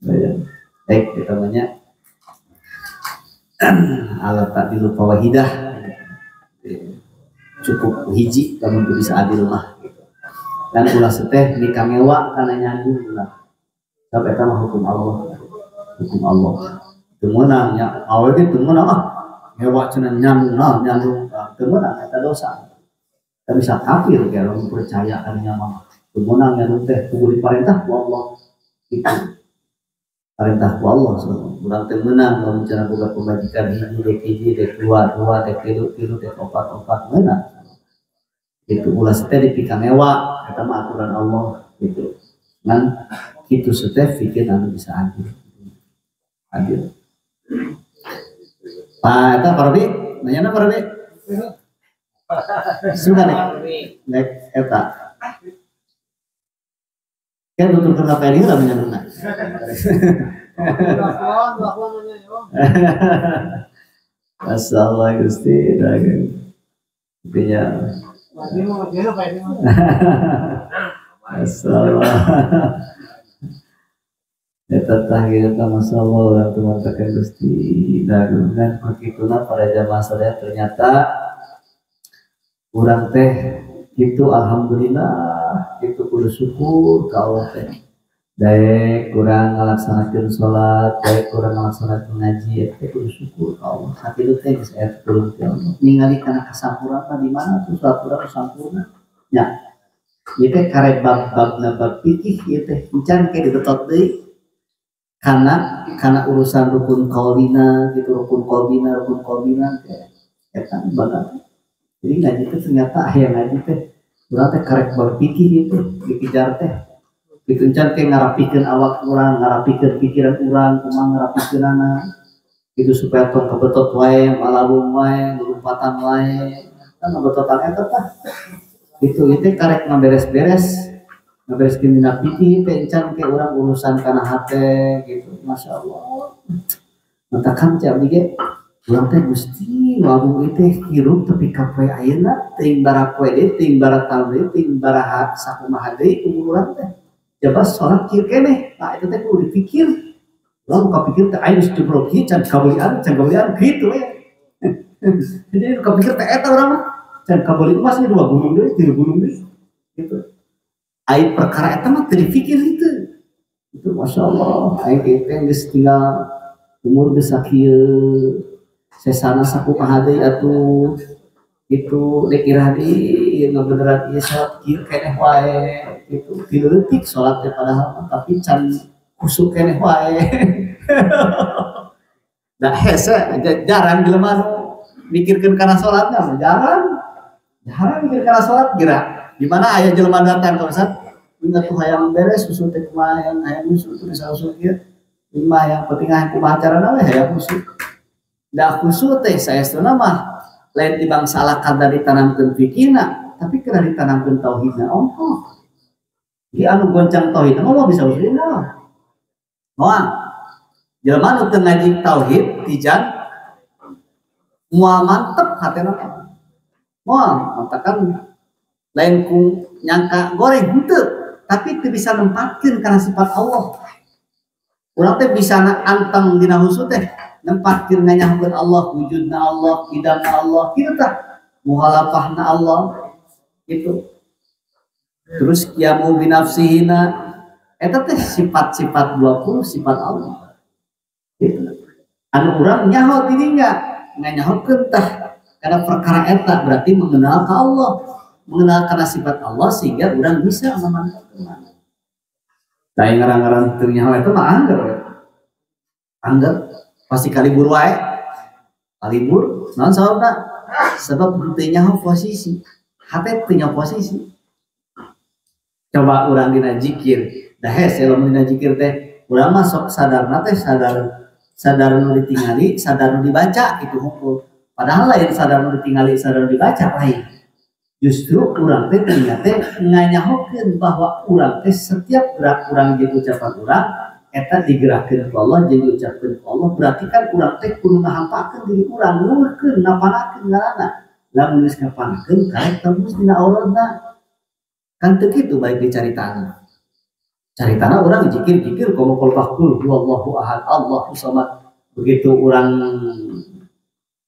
goyang kita banyak alat takdilu fawahidah cukup hiji kamu bisa adil mah dan ulah seteh nikah mewah karena nyandung lah sampai sama hukum Allah temenang ya awal itu temenang mewah cina nyandung temenang itu dosa tapi bisa kafir kalau percaya kan nyaman temenang nyandung teh kudu diperintah ku Allah itu perintah ku Allah urang teh meunang lamun cenah boga pembajikan hiji dek dua dek tilu dek opat meunang itu ulah teh dipika mewah eta mah aturan Allah gitu ngan kitu teh bikin anu bisa adil Pak eta Parabi nanyana Parabi sudah nek eta kan tutur kena peri lah menyambungna masyaallah Gusti dagang intinya masyaallah eta tah kita masyaallah teman tekan Gusti dagang dan begitulah para jamaah saya ternyata urang teh itu alhamdulillah itu kudu syukur ka Allah teh daek kurang ngalaksanakeun salat daek kurang ngalaksanakeun ngaji teh kudu syukur ka Allah sakitu teh geus aya tulung ti Allah ningali kana kasampurna di mana tuh salat urang sampurna nya ieu teh karek bab-babna bab fikih ieu teh encan ke dibetot deui kana urusan rukun qaulina gitu rukun qalbina teh eta ibadah. Jadi ngaji teh ternyata aya ngaji teh urang teh karek berpikir itu dikejar teh. Gitu can teh ngarapikeun awak urang, ngarapikeun pikiran urang, kumaha ngarapikeunana. Itu supaya tong kebetot wae, malabung wae, lumpatan wae. Kan ngabetotan eta tah. Itu karek ngaberes-beres. Ngabereskeun dina pikir teh can ke urang urusan kana hate gitu. Masyaallah. Matakan cak dige urang teh gusti wabung teh hirup tapi kapoe ayeuna teuing bara poe deui teuing bara taun deui teuing bara sakumaha deui umur urang teh coba salat kieu keneh nah itu teh kudu dipikir urang kapikir teh aya geus jebrol kieu can kabeulian kitu we jadi kapikir teh eta urang mah can kabeuli emas 2 gunung deui 3 gunung deui gitu aya perkara eta mah teu dipikir itu masyaallah aya teh geus tinggal umur geus sakieu sesana sakumaha deui atuh itu dikira di beneran ieu salat kieu keneh wae gitu 3 leutik salat teh padahal tapi can kusuk keneh wae da hese jarang jelema nu mikirkeun kana salatna jarang mikir kana salat geura di mana aya jelema datang ka Ustaz ingat tuh hayang beres usul teh kumaha hayang usul teh bisa usul kieu lima yang penting kumaha carana we hayang usul da khusus teh saestuna mah lain tibang salah kada ditanamkeun fikihna tapi kena ditanamkeun tauhidna di anu goncang tauhidna mah bisa usulin moal jelema nu teu ngaji tauhid tijan moal mantep hatena moal matakan lain ku nyangka goreng henteu tapi teu bisa nempatkeun kana sifat Allah urang teh bisa anteng dina husu teh nempatkeun nganyahokeun Allah wujudna Allah idamna Allah kitu tah muhalafahna Allah gitu terus qiyamu binafsihina eta teh sifat-sifat 20 sifat Allah gitu anu urang nyaho dirinya nganyahokeun tah kana perkara eta berarti mengenal ka Allah mengenal kana sifat Allah sehingga urang bisa memantapkeun tah ngaran-ngaran teu nyaho eta mah angger pasti kalibur wae kalibur naon sababna sebab teu nyaho posisi hate teu nyaho posisi coba urang dina zikir da hese lamun dina zikir teh urang mah sok sadarna teh sadar nu ditingali sadar nu dibaca itu hukum padahal lain sadar nu ditingali sadar nu dibaca lain justru urang teh ternyata nganyahokeun bahwa urang teh setiap gerak urang jeung ucapan urang eta digerakkeun ku Allah jeung diucapkeun ku Allah berarti kan urang teh kudu ngahampakeun diri urang nuhkeun napanakeun ngaranna lamun geus kapanakeun karek tembus dina auratna kan teu kitu baik dicaritana caritana urang zikir komo qul huwallahu ahad Allahu samad begitu urang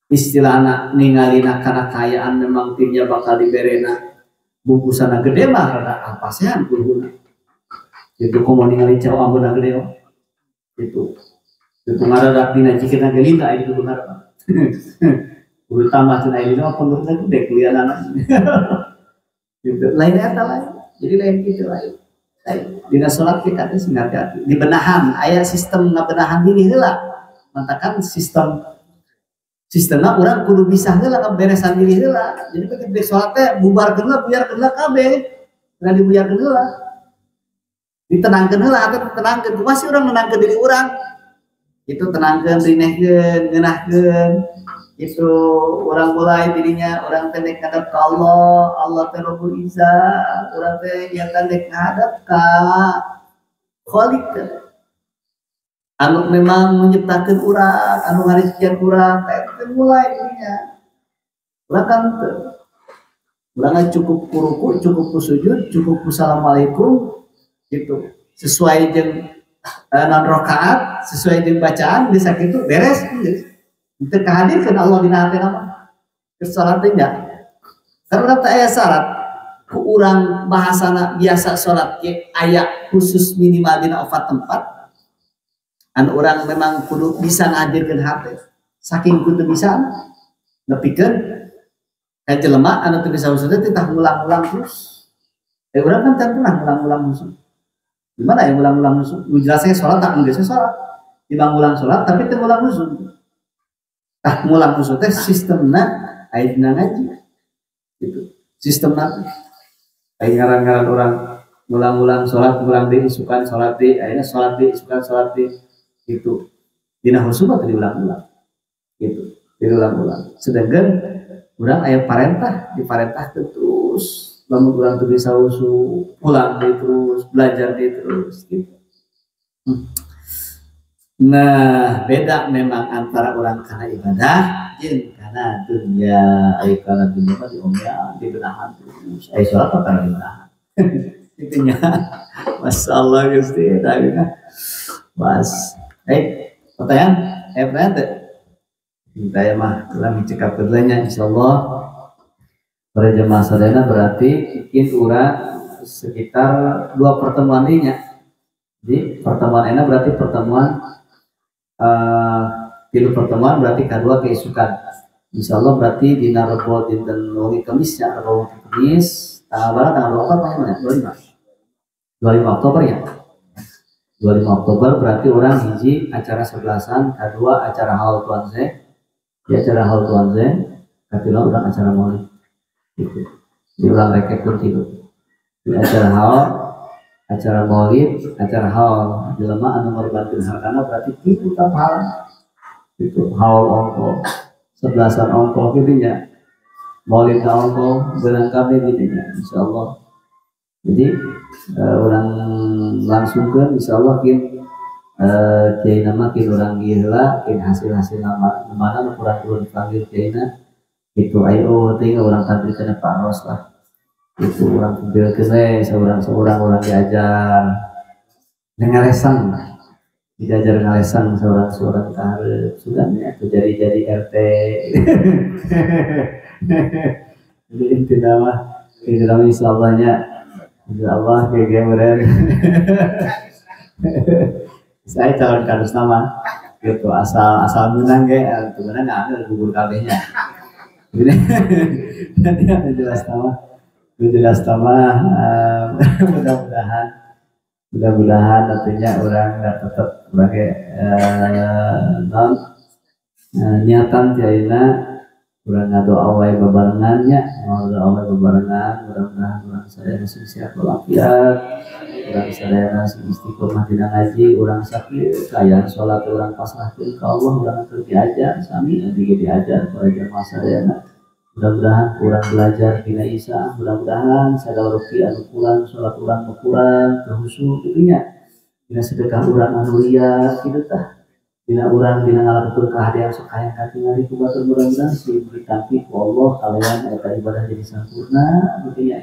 istilahna ningalina kana kayaan memang timnya bakal diberena bungkusana gede mah rada apasehan kulhuna itu komo ningali cau ambuna gede itu ngaradak dina zikirna gelinda aya kudu ngaradak kudu tambah cenah ieu mah pengurusna gede kuliahna gitu lain eta lain jadi lain kitu lain dina salat kita teh sing hati-hati dibenahan aya sistem ngabenahan diri heula mantakan sistemna urang kudu bisa heula ngaberesan diri heula jadi begitu salat teh bubarkeun heula buyarkeun heula kabeh ngan dibuyarkeun heula ditenangkeun heula atuh tenangkeun kumaha sih urang nenangkeun diri urang itu tenangkeun rinehkeun ngeunahkeun itu orang mulai dirinya orang teh ngadep ka Allah teh Rabbul Izzah orang teh yang teh ngadep ka Khaliq anu memang menciptakeun urang anu ngarizkian urang teh mulai dirinya urang kan urang cukup kuruku cukup kusujud cukup assalamualaikum gitu sesuai jeung non rakaat sesuai jeung bacaan bisa kitu beres gitu itu kehadirkan Allah dina hati nama salat teh enggak karena tak aya syarat ku urang bahasana biasa salat ge aya khusus minimal dina 4 tempat anu urang memang kudu bisa ngahadirkeun hati saking kudu bisa nepikeun ka jelema anu teu bisa usul teh tah ngulang-ulang terus urang kan teu pernah ngulang-ulang usul gimana ya ngulang-ulang usul nu jelasnya salat tak geus salat dibang ulang salat tapi teu ngulang usul ngulang usul teh sistemna aya dina ngaji gitu sistem nanti aya ngaran-ngaran orang ngulang-ulang sholat ngulang deui isukan sholat deui ayeuna sholat deui isukan sholat deui gitu dina husumat diulang-ulang gitu diulang-ulang sedangkan urang aya parentah diparentahkeun terus lamun urang teu bisa husu ulang deui terus belajar deui terus gitu. Nah, beda memang antara orang karena ibadah jeung karena dunia. Ai karena dunia mah diomnya dibenahan terus. Ai salat karena dibenahan. Intinya masyaallah Gusti tagina. Mas. Pertanyaan? Pertanyaan teh. Saya mah ulang dicekap kedua-nya insyaallah para jemaah sadayana berarti bikin urang sekitar 2 pertemuan nya. Jadi pertemuan enak berarti pertemuan tilu pertemuan berarti kedua keisukan insyaallah berarti dina Rebo dinten Lori Kamis ya Rebo Kamis tanggal berapa tanggal 25 Oktober ya 25 Oktober berarti orang hiji acara 11-an kedua acara haul tuanse di acara haul tuanse katilu orang acara maulid gitu di ulang reket pun gitu di acara haul acara maulid, acara haul, jelema anu ngorbankeun hartana berarti kitu pahala. Itu haul ongko, 11-an ongko kitu nya. Maulid ongko, beunang kabeh kitu nya insyaallah. Jadi urang langsungkeun insyaallah kin kiai nama kin urang gila, kin hasil-hasil nama mana nu kurang turun dipanggil kiaina. Itu ayo teuing urang tampilkeun Pak Ros lah. Itu orang kumpulkeun we seorang orang diajar ngalesang diajar ngalesang seorang tahareup sudah atuh jadi RT jadi intinya insyaallah kayak meureun saya calon kadus nama gitu asal menang ge sebenarnya ada gugur kabehnya jadi nanti ada jelas nama jelas tambah mudah-mudahan nantinya orang tetap sebagai niatan tiaina orang ngadoa wae bebarengannya ngadoa wae bebarengan mudah-mudahan orang sadaya masih sehat walafiat orang sadaya masih istiqomah dina ngaji orang sakit kaya salat orang pasrahkeun ka Allah orang teu diajar sami diajar para jamaah sadayana mudah-mudahan kurang belajar dina Isa mudah-mudahan segala rupi anu kurang sholat urang kurang kehusu gitunya dina sedekah urang anu lia kitu tah dina urang dina ngalakukeun kahadian sok hayang katingali ku batur mudah-mudahan diberi tampi ku Allah kalian eta ibadah jadi sempurna gitunya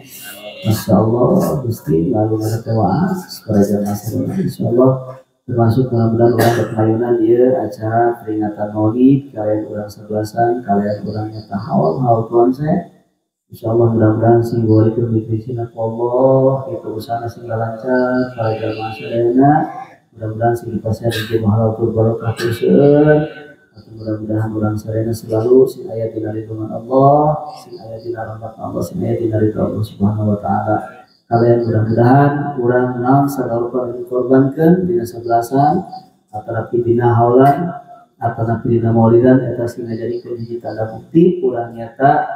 masyaallah Gusti lalu ngatewa para jamaah sekalian insyaallah termasuk mudah-mudahan orang berkelayunan dia acara peringatan maulid kalian orang 11-an kalian orang nyata haul tuan saya insyaallah mudah-mudahan simbol itu diberikan Allah itu usaha sing lancar para jamaah sadayana mudah-mudahan sing dipasnya di mahalatul barokah teruseueun mudah-mudahan orang sadayana selalu sing aya dina ridhoan Allah sing aya dina rahmat Allah sing aya dina ridho Allah subhanahu wa taala kalian mudah-mudahan kurang menang segala dikorbankan dina 11-an atau dina haulan atau dina maulidan eta sing ngajadikeun hiji tanda bukti urang nyata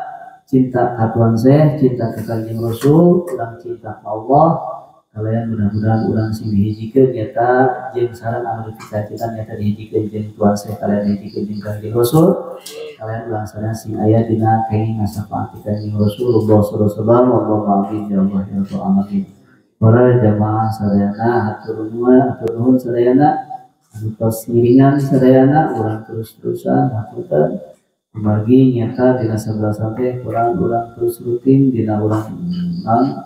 cinta ka Tuhan saya cinta ka Kanjeng Rasul urang cinta ka Allah kalian mudah-mudahan urang sing dihijikeun nyata jeung saran anu dipicarikan nyata dihijikeun jeung Tuhan saya kalian dihijikeun jeung Kanjeng Rasul kalian ulang sadar sing aya dina kenging ngasapaati Kanjeng Rasulullah sallallahu alaihi wasallam ya Allah amin para jamaah sadayana hatur nuhun sadayana anu tos ngiringan sadayana urang terus-terusan haturkeun margi nyata dina 11 sampai urang terus rutin dina urang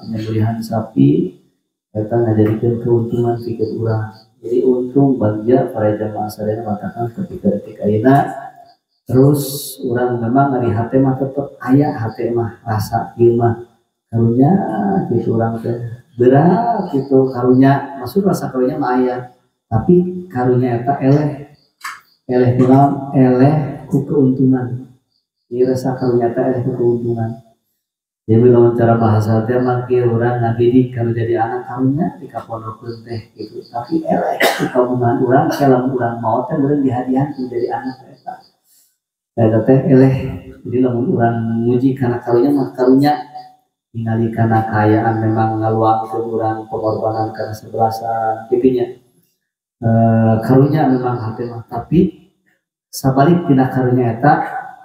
penyembelihan sapi eta ngajadikeun keuntungan pikeun urang jadi untung bagja para jamaah sadayana matakan ketika detik ayeuna terus orang memang dari hati mah tetap aya hati mah rasa ieu mah karunya gitu orang teh berat gitu karunya maksud rasa karunya mah aya tapi karunya eta eleh kunaon eleh ku keuntungan ieu rasa karunya eta eleh ku keuntungan jadi lamun cara bahasa teh mah kieu urang ngadidik kalau jadi anak karunya dikapondokeun teh gitu tapi eleh ku kagungan urang kalau urang maot teh urang dihadiahkeun jadi anak eta eta teh eleh Jadi lamun orang muji karena karunya mah karunya ningali karena kayaan memang ngaluangkeun urang pengorbanan karena sebelasan kipinya karunya memang hati mah tapi sabalik tina karunya eta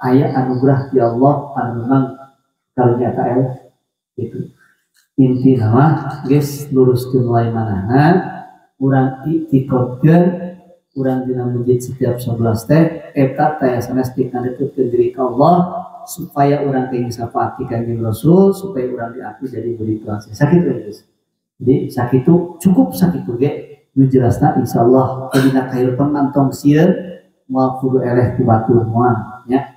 aya anugerah ti Allah anu memang karunya eta itu inti nama geus luruskeun wae manehna urang itikadkeun urang dina masjid setiap 11 teh eta teh sanes dikandetkeun diri ka Allah supaya orang teh syafaat kanjeng Rasul supaya orang diakui jadi murid Tuhan. Sakit guys. Jadi sakitu cukup sakitu ge nu jelasna insyaallah dina kahirupan mantong sieun moal kudu eleh ti batur moal nya.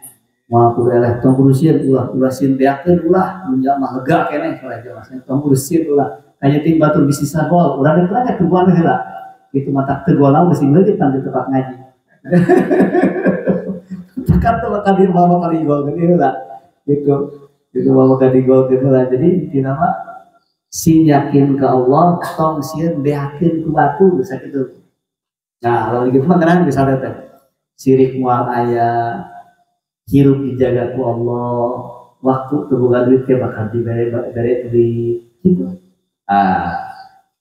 Moal kudu eleh tong kudu sieun ulah sieun beakeun ulah mun mah lega keneh salah jelasna tong kudu sieun ulah. Kaya tim batur bisi sagol urang teh teh teguan heula. Itu mata teguan geus leungit di tempat ngaji. Kata maka di mama kali gol gitu lah, itu mama kali gol gitu lah. Jadi dinama si yakin ke Allah, tong sieun beakeun ku batu bisa gitu. Nah kalau gitu mah kenang bisa teh. Sirik mual aya, hirup dijaga ku Allah, waktu tubuh duit ke bakal dibere duit gitu.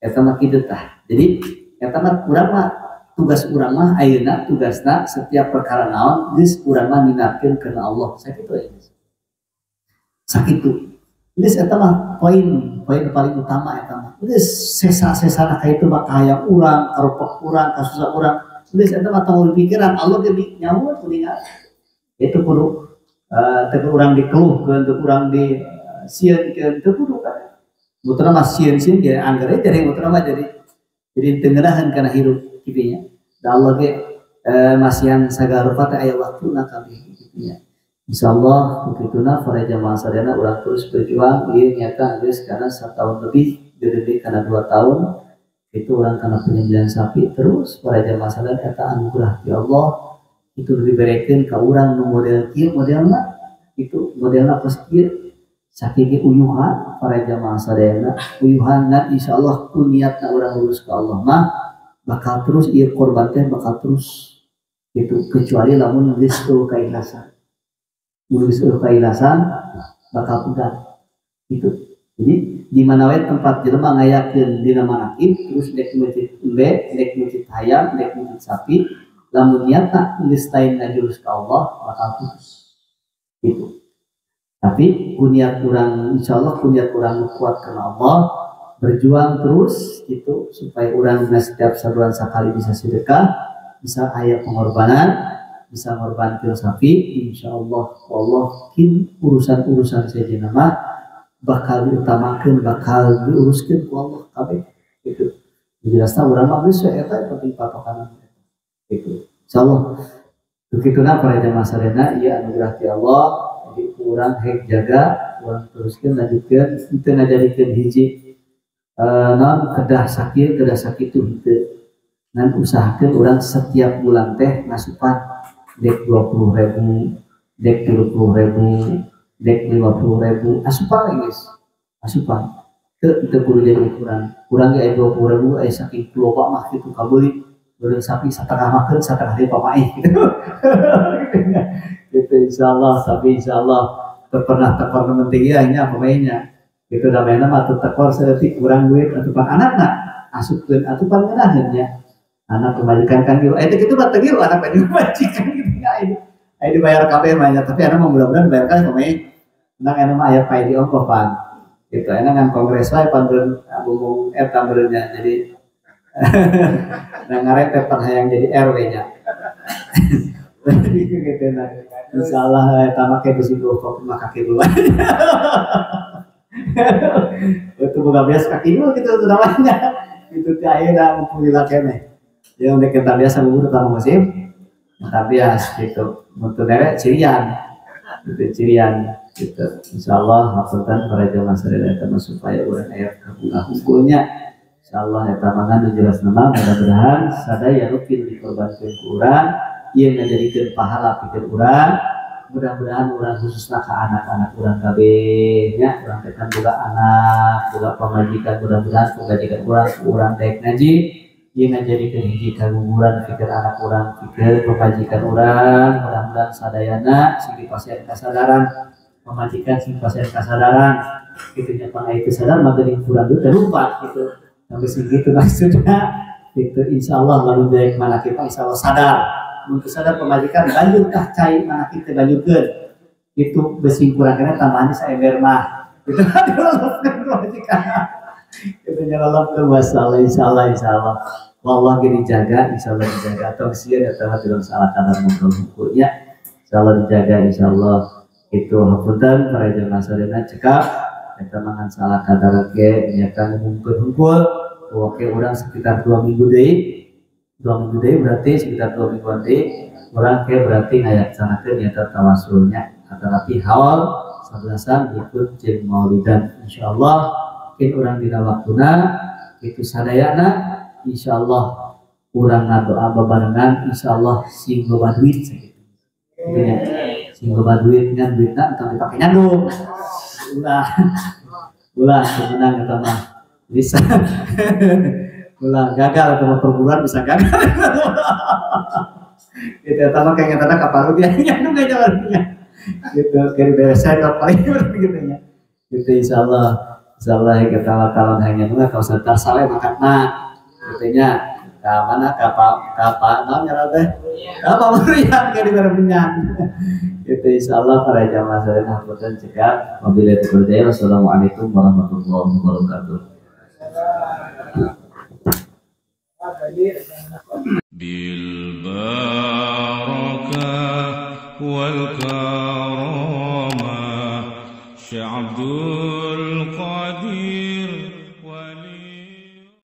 Eta mah kitu tah. Jadi eta mah urang mah tugas urang mah ayeuna tugasna setiap perkara naon geus urang mah ninatkeun kana Allah sakitu ya. Sakitu. Geus eta mah poin paling utama eta mah. Geus sesa-sesana ka itu mah hayang urang, karupek urang, kasusah urang. Geus eta mah tanggung pikiran Allah ge nyawa kuningat. Itu kudu teu urang dikeluhkeun, teu urang di sieunkeun, teu kudu kan. Mutuna mah sieun-sieun ge anggere jadi mutuna mah jadi tenggerahan kana hirup kipinya. Da Allah ge masihan sagala rupa teh aya waktuna kabeh kitu nya. Insyaallah begituna para jamaah sadayana urang terus berjuang ieu nyata geus kana 1 tahun lebih gede kana 2 tahun itu urang kana penyembelihan sapi terus para jamaah sadayana eta anugerah ti Allah itu diberekeun ka urang nu model kieu modelna itu modelna pas kieu sakitu uyuhan para jamaah sadayana uyuhan ngan insyaallah ku niatna urang lurus ka Allah mah bakal terus ieu korban teh bakal terus itu kecuali lamun geus teu kaikhlasan. Geus teu kaikhlasan bakal putar. Itu. Jadi di mana wae tempat jelema ngayakeun dina manakib terus dek masjid embe, dek masjid hayam, dek masjid sapi, lamun niatna geus taing ngajurus ka Allah bakal terus. Itu. Tapi niat urang insyaallah niat urang kuat karena Allah berjuang terus itu supaya orang setiap sebulan sekali bisa sedekah, bisa aya pengorbanan, bisa mengorbankan sapi, insyaallah Allah kin urusan-urusan saja nama bakal diutamakan, bakal diuruskan ku Allah kabeh itu. Jelasna urang mah geus eta penting patokan itu. Insyaallah begituna para jamaah sadayana ieu anugerah ti Allah jadi urang hek jaga, urang teruskeun lanjutkeun teu ngajadikeun hiji non kedah sakit itu henteu ngan usahakeun urang setiap bulan teh ngasupan dek 20.000 dek 30.000 dek 50.000 asupan guys asupan teu kudu jadi ukuran urang ge aya 20.000 aya saking loba mah kitu kabeuli urang sapi satengah makeun satengah deui pamaih gitu gitu insyaallah tapi insyaallah teu pernah tekor penting ya nya pamaihnya itu namanya mah tekor sedetik kurang duit atupan anakna asupkeun atupan ngeunaheun nya anak kembalikan kan gitu eta kitu mah teu gilu anak dimajikan gitu ya aya dibayar kabeh mah nya tapi anak mah mudah-mudahan dibayar kabeh pamaih nang aya mah aya pae di ongkoh pan gitu enak kan kongres wae pan beun bumbu eta beunnya jadi nang ngarepet pan hayang jadi RW nya gitu nah insyaallah eta mah ke bisi kok mah kaki dulu itu bukan biasa kaki dulu gitu namanya itu ti ayeuna alhamdulillah keneh yang dek kita biasa ngubur tamu musim tapi biasa gitu untuk derek cirian itu cirian gitu insyaallah hapunten para jamaah sadaya eta supaya urang aya kabungah hukumnya insyaallah eta mangga nu jelas nama mudah-mudahan sadaya rutin dikorbankeun ku urang ieu ngajadikeun pahala pikeun urang mudah-mudahan urang khususna ka anak-anak urang kabeh nya urang teh kan boga anak boga pamajikan mudah-mudahan pamajikan urang dek ngaji Dia ngajarikan hiji kaguguran pikir anak orang, pikir pemajikan orang, mudah-mudahan sadayana sing dipasien kasadaran, pemajikan sing pasien kasadaran, gitu nya pang itu sadar maka kurang itu terlupa gitu. Sampai segitu maksudnya itu insya Allah lalu dari mana kita insya Allah sadar, untuk sadar pemajikan lanjutkah cai mana kita lanjutkan itu besi kurang kena tambahannya saya bermah itu adalah pemajikan itu nyalap ke masalah insya Allah wallah gini jaga insya Allah dijaga atau sia atau dalam salah kadar mukul-mukulnya insya Allah dijaga insya Allah itu hapunten para jemaah sadayana cekap kita mangan salah kadar ke nyata mukul-mukul oke orang sekitar 2 minggu deh berarti sekitar 2 mingguan deh orang ke berarti ngayak sanakeun nyata tawasulnya tetapi hal sablasan ikut jeung maulidan insyaallah mungkin orang dina waktuna itu sadayana insyaallah urang ngadoa bebarengan insyaallah sing loba duit sakitu. Intinya sing loba duit ngan duitna entah dipake nyandung. Ulah sebenarnya eta mah bisa. Ulah gagal atau perburuan bisa gagal. Gitu eta mah kayaknya tanda kapal dia nyandung aja warnya. Gitu kiri beresan apa gitu nya. Gitu insyaallah kita bakalan hanya nunggu kalau sebentar saleh makatna katanya ke mana kapal namanya teh kapal meriang kayak di berminyak itu insyaallah para jamaah sekalian hapunten cekap wabillahi taufiq wassalamualaikum warahmatullahi wabarakatuh bil barakah wal karamah sya'abdu